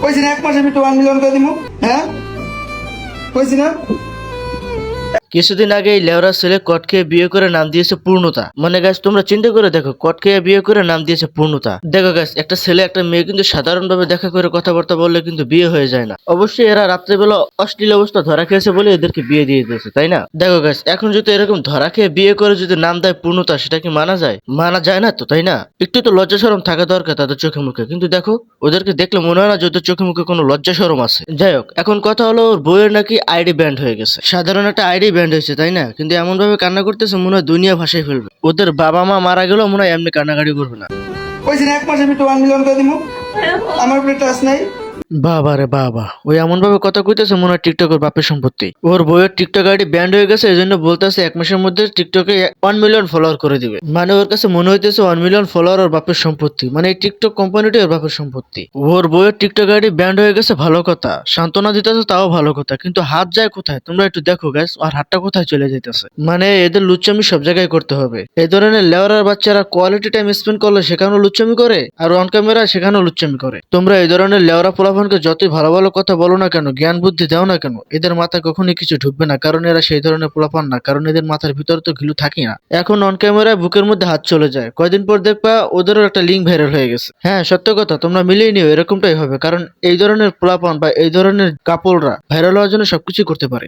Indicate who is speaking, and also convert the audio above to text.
Speaker 1: কইছি না 1 মাসে আমি তো 1 মিলিয়ন করে দিব। হ্যাঁ কইছি না।
Speaker 2: কিছুদিন আগে এই লেওরা ছেলে কট খেয়ে বিয়ে করে নাম দিয়েছে পূর্ণতা। মানে গাছ তোমরা চিন্তা করে দেখো, কট খেয়ে বিয়ে করে নাম দিয়েছে পূর্ণতা। দেখো গাছ, একটা ছেলে একটা মেয়ে কিন্তু সাধারণভাবে দেখা করে কথাবার্তা বললে কিন্তু বিয়ে হয়ে যায় না। অবশ্যই এরা রাত্রেবেলা অশ্লীল অবস্থা ধরা খেয়েছে বলে এদেরকে বিয়ে দিয়ে দিয়েছে, তাই না? দেখো গাছ, এখন যদি এরকম ধরা খেয়ে বিয়ে করে যদি নাম দেয় পূর্ণতা, সেটা কি মানা যায়? মানা যায় না তো, তাই না? একটু তো লজ্জা শরম থাকা দরকার তাদের চোখে মুখে। কিন্তু দেখো, ওদেরকে দেখলে মনে হয় না যে ওদের চোখে মুখে কোনো লজ্জা শরম আছে। যাই হোক, এখন কথা হলো ওর বইয়ের নাকি আইডি ব্যান্ড হয়ে গেছে। সাধারণ একটা আইডি ব্যান্ড হয়েছে, তাই না? কিন্তু এমন ভাবে কান্না করতেছে মনে হয় দুনিয়া ভাসাই ফেলবে। ওদের বাবা মা মারা গেলেও মনে হয় এমনি কান্নাকাটি করবে না।
Speaker 1: কইছি না 1 মাসে আমি তো 1 মিলিয়ন করে দিব। আমার উপরে ট্রাস্ট নাই।
Speaker 2: বাবা রে বাবা, ওই এমন ভাবে কথা কইতেছে মনে হয় টিকটকের বাপের সম্পত্তি। ওর বইয়ের টিকটক আইডি ব্যান্ড হয়ে গেছে, এই জন্য বলতেছে 1 মাসের মধ্যে টিকটকে 1 মিলিয়ন ফলোয়ার করে দিবে। মানে ওর কাছে মনে হইতেছে 1 মিলিয়ন ফলোয়ার ওর বাপের সম্পত্তি, মানে এই টিকটক কোম্পানিটি ওর বাপের সম্পত্তি। ওর বইয়ের টিকটক আইডি ব্যান্ড হয়ে গেছে, ভালো কথা। সান্ত্বনা দিতেছে, তাও ভালো কথা। কিন্তু হাত যায় কোথায় তোমরা একটু দেখো গাইস, আর হাতটা কোথায় চলে যাইতেছে। মানে এদের লুচ্চামি সব জায়গায় করতে হবে। এই ধরনের লেওয়ার বাচ্চারা কোয়ালিটি টাইম স্পেন্ড করলে সেখানেও লুচ্চামি করে, আর অন ক্যামেরা সেখানেও লুচ্চামি করে। তোমরা এই ধরনের লেওয়ারা পোলাপানকে যতই ভালো ভালো কথা বলো না কেন, জ্ঞান বুদ্ধি দাও না কেন, এদের মাথায় কখনোই কিছু ঢুকবে না। কারণ এরা সেই ধরনের পোলাপান না, কারণ এদের মাথার ভিতরে তো ঘিলু থাকি না। এখন অন ক্যামেরায় বুকের মধ্যে হাত চলে যায়, কয়দিন পর দেখবা ওদেরও একটা লিঙ্ক ভাইরাল হয়ে গেছে। হ্যাঁ সত্য কথা, তোমরা মিলিয়ে নিও, এরকমটাই হবে। কারণ এই ধরনের পোলাপান বা এই ধরনের কাপড়রা ভাইরাল হওয়ার জন্য সবকিছু করতে পারে।